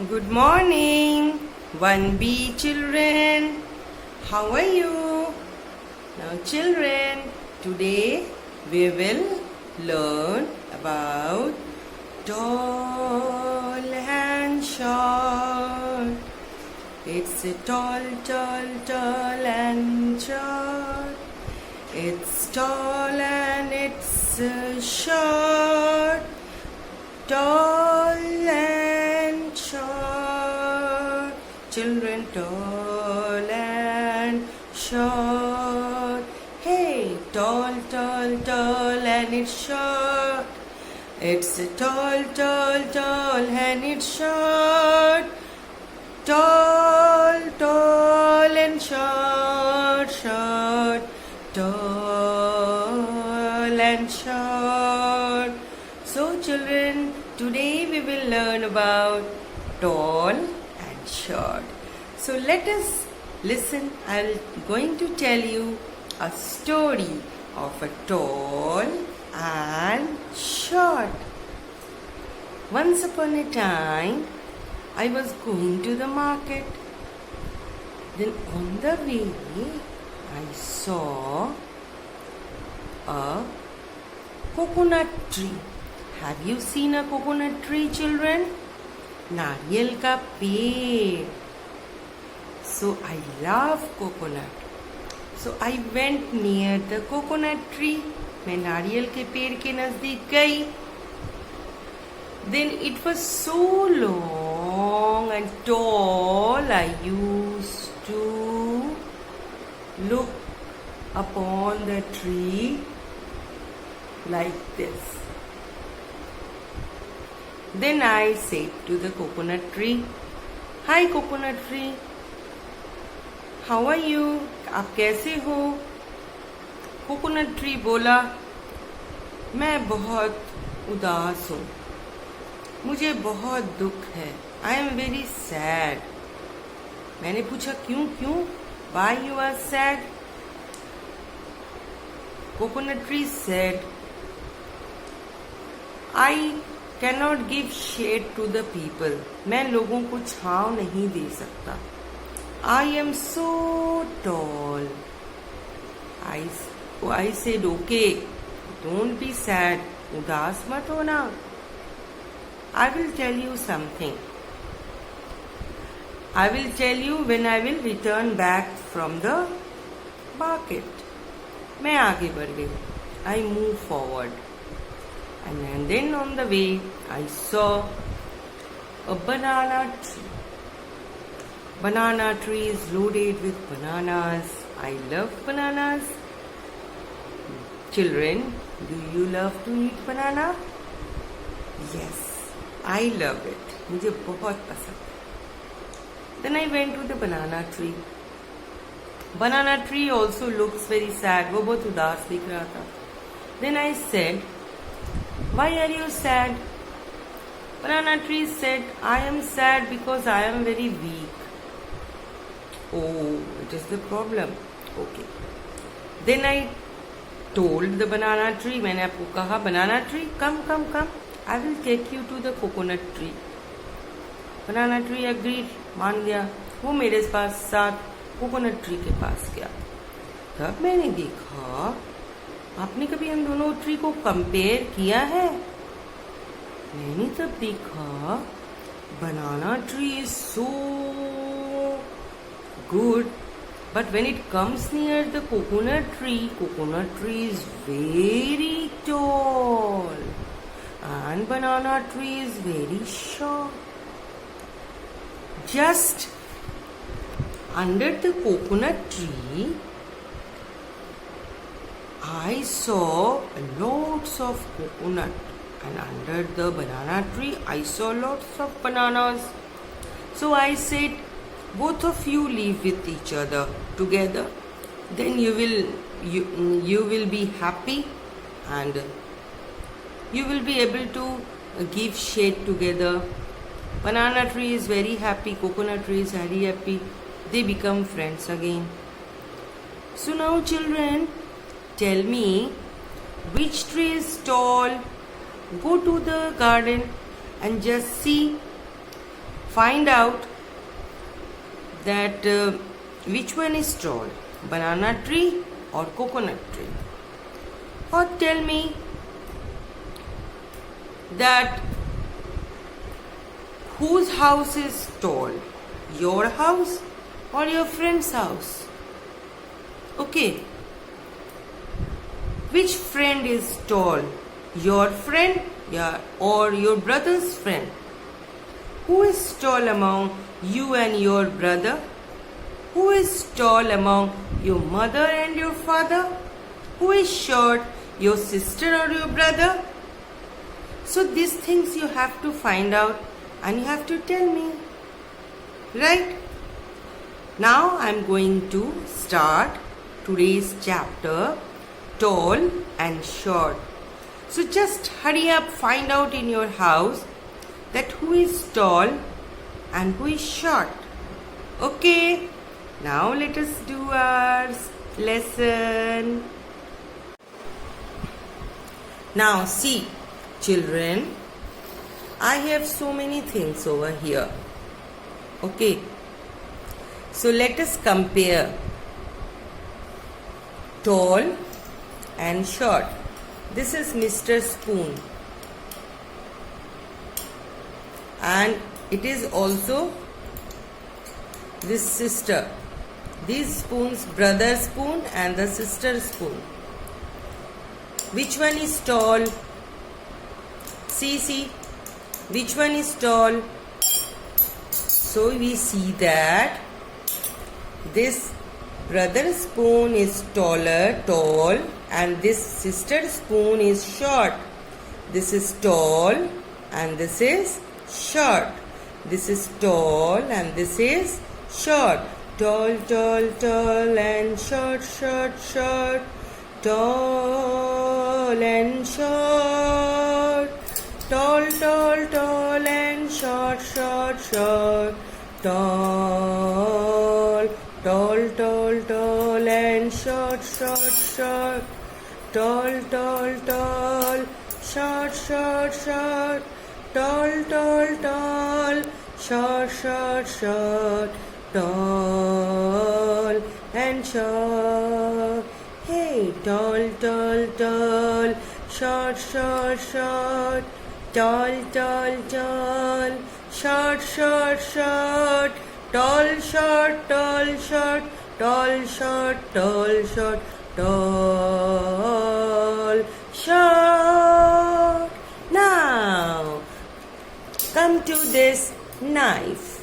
Good morning, 1B children. How are you? Now, children, today we will learn about tall and short. It's a tall, tall, tall and short. It's tall and it's short. Tall and short. Children, tall and short. Hey, tall, tall, tall and it's short. It's a tall, tall, tall and it's short. Tall, tall and short, short. Tall and short. So children, today we will learn about tall and short. So let us listen. I'm going to tell you a story of a tall and short. Once upon a time, I was going to the market. Then on the way, I saw a coconut tree. Have you seen a coconut tree, children? नारियल का पेड़. So I love coconut. So I went near the coconut tree. मैं नारियल के पेड़ के नजदीक गई. Then it was so long and tall. I used to look upon the tree like this. Then I said to the coconut tree, "Hi coconut tree, how are you? आप कैसे हो?" Coconut tree बोला, "मैं बहुत उदास हूँ. मुझे बहुत दुख है. I am very sad." मैंने पूछा, क्यों? Why you are sad? Coconut tree said, I cannot give shade to the people. मैं लोगों को छांव नहीं दे सकता. I am so tall. I said, okay, don't be sad. उदास मत होना. I will tell you something. I will tell you when I will return back from the market. मैं आगे बढ़ गई. I move forward. And then on the way, I saw a banana tree. Banana tree is loaded with bananas. I love bananas. Children, do you love to eat banana? Yes, I love it. मुझे बहुत पसंद है. Then I went to the banana tree. Banana tree also looks very sad. वो बहुत उदास दिख रहा था. Then I said, "Why are you sad?" Banana tree said, "I am sad because I am very weak." Oh, it is the problem. Okay. Then I told the banana tree, मैंने आपको कहा, banana tree, come. I will take you to the coconut tree. Banana tree agreed, मान गया. वो मेरे पास साथ coconut tree के पास गया. तब मैंने देखा, आपने कभी हम दोनों ट्री को कंपेयर किया है? मैंने तब देखा, बनाना tree is so good, but when it comes near the coconut tree is very tall and banana tree is very short. Just under the coconut tree I saw lots of coconut, and under the banana tree I saw lots of bananas. So I said, both of you live with each other together, then you will be happy and you will be able to give shade together. Banana tree is very happy, coconut tree is very happy. They become friends again. So now children, tell me, which tree is tall? Go to the garden and just see find out that which one is tall, banana tree or coconut tree. Or tell me that whose house is tall, your house or your friend's house? Okay. Which friend is tall, your friend or your brother's friend? Who is tall among you and your brother? Who is tall among your mother and your father? Who is short, your sister or your brother? So these things you have to find out and you have to tell me. Right? Now I am going to start today's chapter, tall and short. So just hurry up, find out in your house that who is tall and who is short. Okay, now let us do our lesson. Now see, children, I have so many things over here. Okay, so let us compare tall and short. This is Mr. Spoon, and it is also this sister. These spoons, brother spoon and the sister spoon. Which one is tall? See, which one is tall? So we see that this brother spoon is tall, and this sister spoon is short. This is tall and this is short. This is tall and this is short. Tall and short. Tall and short. Tall and short. Tall and short. Tall, short. Tall, short. Tall and short. Hey, tall, short. Tall, short. Tall, short. Tall, short. Now, come to this knife.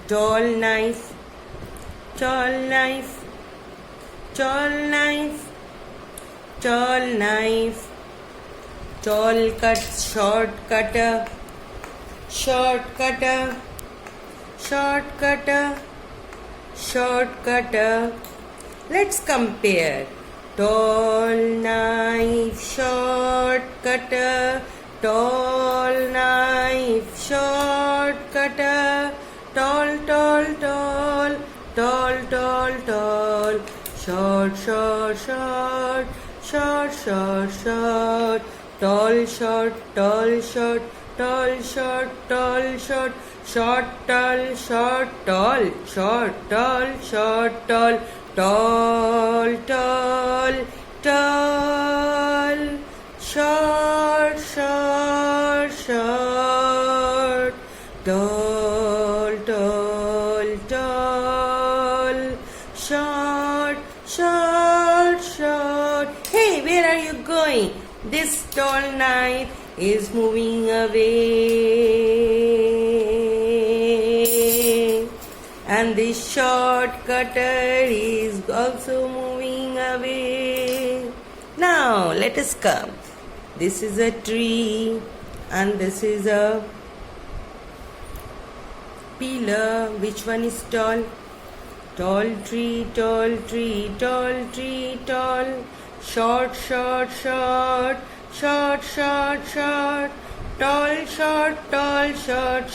Tall knife. Tall cut, short cutter. Short cutter. Let's compare. Tall knife, short cutter. Tall knife, short cutter. Tall. Short. Tall, short. Short, tall. Short, short. Hey, where are you going? This tall knife is moving away, and this short cutter is also moving away. Now let us come. This is a tree and this is a pillar. Which one is tall? Tall tree. Short. Tall, short. Tall, short. Tall, short.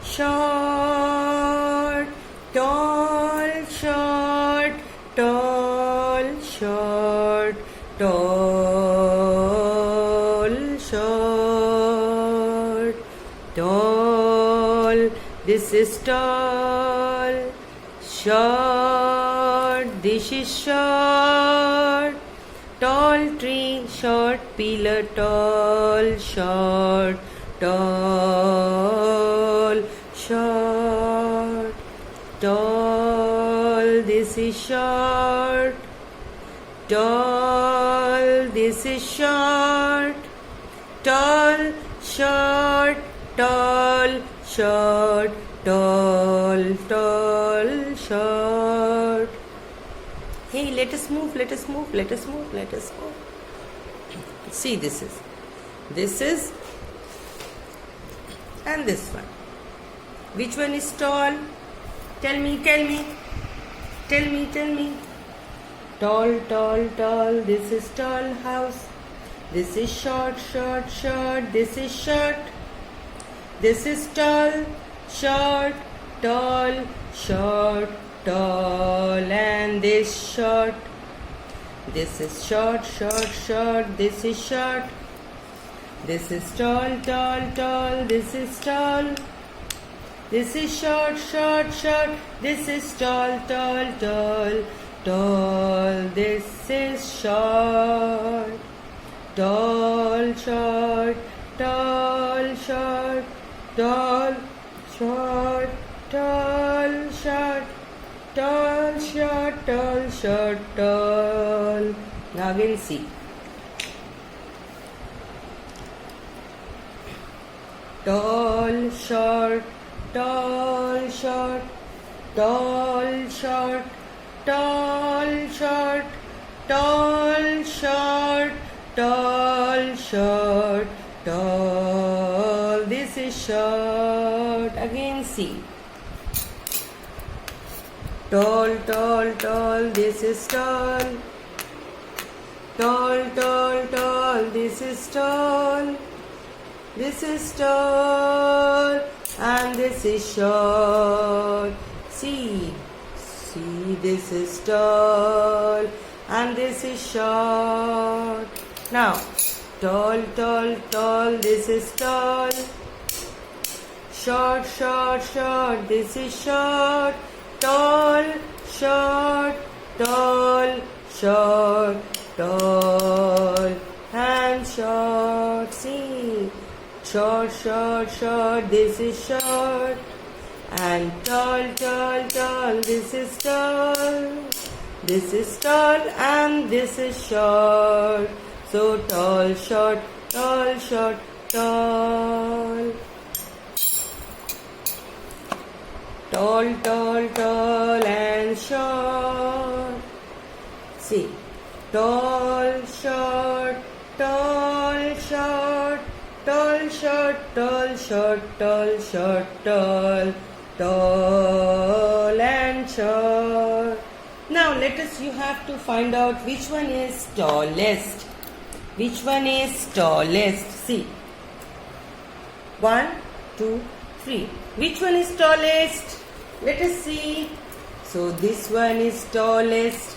short, tall, short, tall, short, tall, short, tall. This is tall, short. This is short. Tall tree, short pillar, tall, short, tall, short, tall. This is short, tall. This is short, tall, short, tall, short, tall, tall, short. Hey, let us move, let us move, let us move, let us move. See, this is, and this one. Which one is tall? Tell me, tell me, tell me, tell me. Tall, tall, tall, this is tall house. This is short, short, short, this is short. This is tall, short, tall, short, tall, and this short. This is short, short, short, this is short. This is tall, tall, tall, this is tall. This is short, short, short, this is tall, tall, tall, tall. This is short, tall, short, tall, short, tall, short, tall, short, tall, short, tall, short, tall. Now again see. Tall, short, tall, short, tall, short, tall, short, tall, short, tall, short, tall. This is short. Again see. Tall, tall, tall, this is tall. Tall, tall, tall, this is tall. This is tall, and this is short. See, this is tall, and this is short. Now, tall, tall, tall, this is tall. Short, short, short, this is short. Tall, short, tall, short, tall, and short. See, short, short, short, this is short. And tall, tall, tall, this is tall. This is tall, and this is short. So tall, short, tall, short, tall. Tall, tall, tall, and short. See, tall, short, tall, short, tall, short, tall, short, tall, short, tall, tall, and short. Now you have to find out which one is tallest. Which one is tallest? See. 1, 2, 3. Which one is tallest? Let us see. So this one is tallest.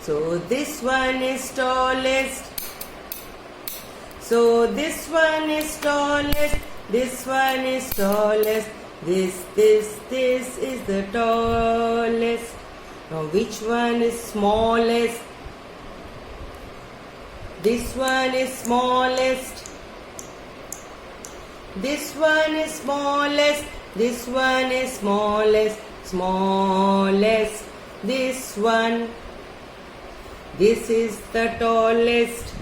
So this one is tallest. So this one is tallest. This one is tallest. This is the tallest. Now which one is smallest? This one is smallest. This one is smallest. This one is smallest. Smallest. This one. This is the tallest.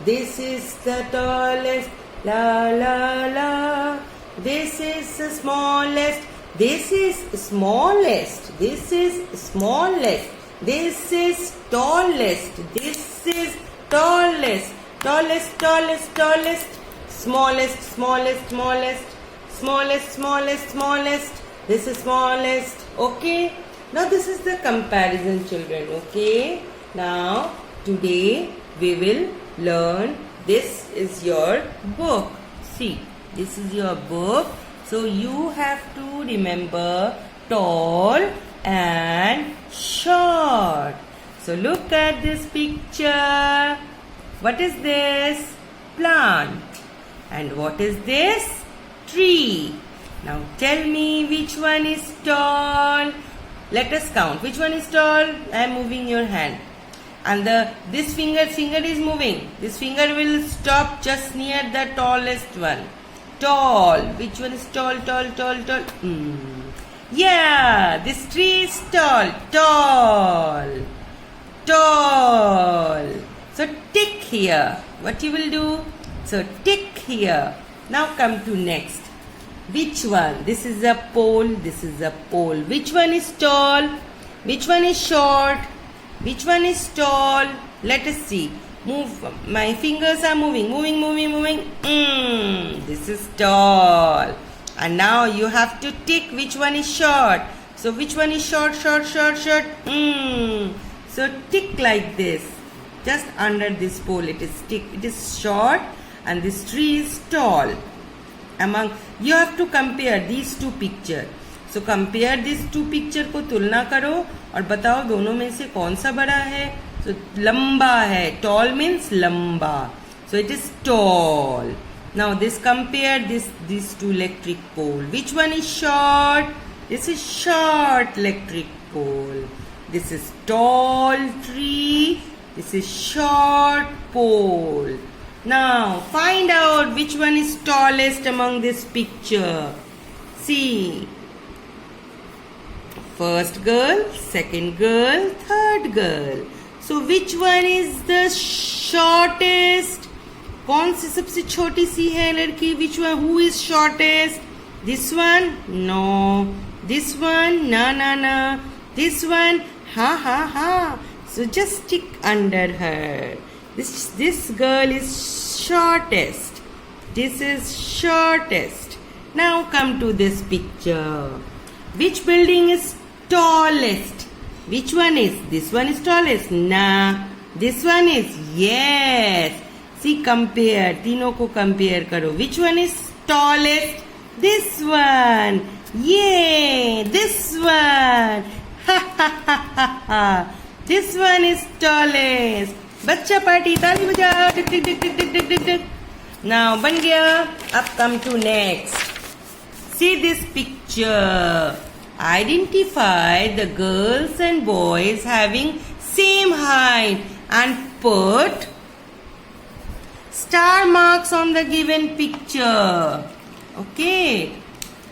This is the tallest. La la la. This is the smallest. This is smallest. This is smallest. This is tallest. This is tallest. Tallest, tallest, tallest. Smallest, smallest, smallest. Smallest, smallest, smallest. This is smallest. Okay. Now this is the comparison, children. Okay. Now today we will learn. This is your book. See. This is your book. So you have to remember tall and short. So look at this picture. What is this? Plant. And what is this? Tree. Now tell me which one is tall. Let us count. Which one is tall? I am moving your hand. And this finger is moving. This finger will stop just near the tallest one. Tall. Which one is tall? Yeah, this tree is tall. Tall. So tick here. What you will do? So tick here. Now come to next. Which one? This is a pole. This is a pole. Which one is tall? Which one is short? Which one is tall? Let us see. Move. My fingers are moving. This is tall. And now you have to tick which one is short. So which one is short? So tick like this. Just under this pole it is tick. It is short and this tree is tall. You have to compare these two picture. So compare these two picture को तुलना करो और बताओ दोनों में से कौन सा बड़ा है. So लंबा है. Tall means लंबा. So it is tall. Now this compare these two electric pole. Which one is short? This is short electric pole. This is tall tree. This is short pole. Now find out which one is tallest among this picture. See. First girl, second girl, third girl. So which one is the shortest? कौन सी सबसे छोटी सी है लड़की? Which one? Who is shortest? This one? No. This one? No. This one? Ha. So just stick under her. This girl is shortest. This is shortest. Now come to this picture. Which building is tallest? Which one is? This one is tallest. Nah. This one is? Yes. See, compare. तीनों को compare करो. Which one is tallest? This one. Yay. This one. Ha. This one is tallest. बच्चा party ताली बजाओ. टिक. Now बन गया. अब come to next. See this picture. Identify the girls and boys having same height and put star marks on the given picture. Okay.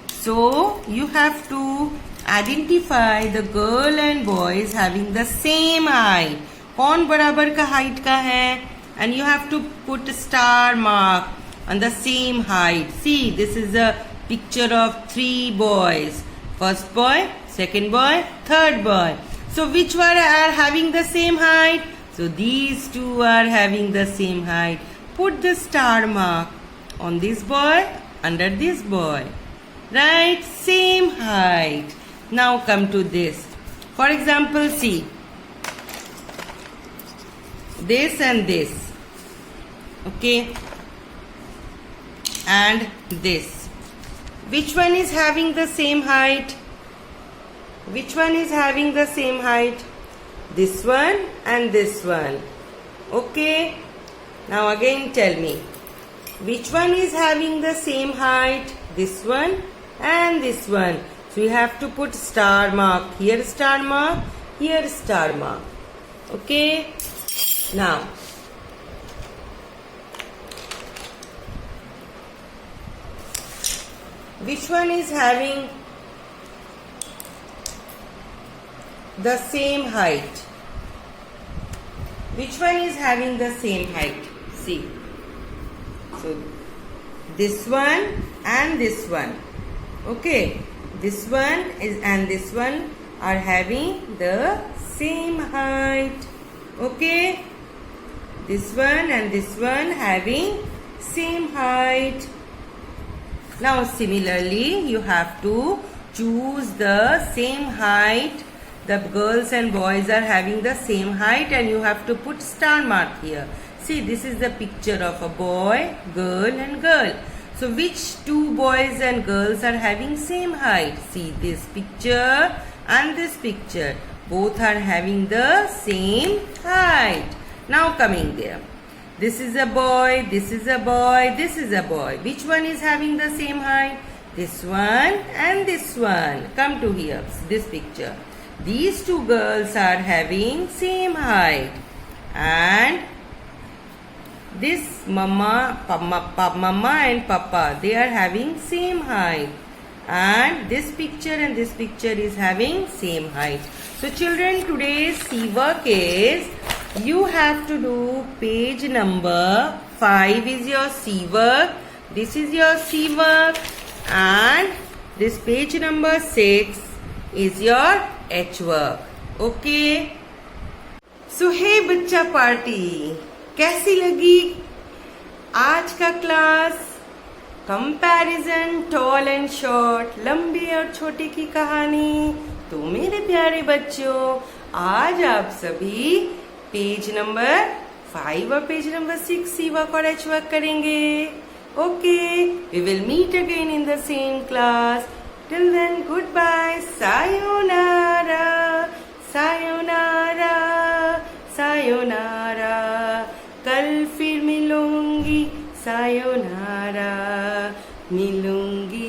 So you have to identify the girl and boys having the same height. कौन बराबर का height का है? And you have to put a star mark on the same height. See, this is a picture of 3 boys. First boy, second boy, third boy. So which one are having the same height? So these two are having the same height. Put the star mark on this boy, under this boy. Right? Same height. Now come to this. For example, see. This and this. Okay? And this. Which one is having the same height? Which one is having the same height? This one and this one. Okay? Now again tell me. Which one is having the same height? This one and this one. So you have to put star mark. Here star mark. Here star mark. Okay? Now. Which one is having the same height? Which one is having the same height? See. So, this one and this one. Okay. This one is and this one are having the same height. Okay. This one and this one having same height. Now similarly, you have to choose the same height. The girls and boys are having the same height and you have to put star mark here. See, this is the picture of a boy, girl and girl. So which two boys and girls are having same height? See this picture and this picture. Both are having the same height. Now coming there. This is a boy, this is a boy, this is a boy. Which one is having the same height? This one and this one. Come to here, this picture. These two girls are having same height. And this mama and papa, they are having same height. And this picture is having same height. So children, today's C work is, you have to do page number 5 is your C work. This is your C work. And this page number 6 is your H work. Okay. So hey बच्चा party, कैसी लगी आज का class? Comparison tall and short, लंबी और छोटी की कहानी। तो मेरे प्यारे बच्चों, आज आप सभी पेज नंबर 5 और पेज नंबर 6 सी वर्क और एच वर्क करेंगे। Okay, we will meet again in the same class. Till then, goodbye, सायोनारा, सायोनारा, सायोनारा। कल फिर मिलूंगी, सायोनारा, मिलूंगी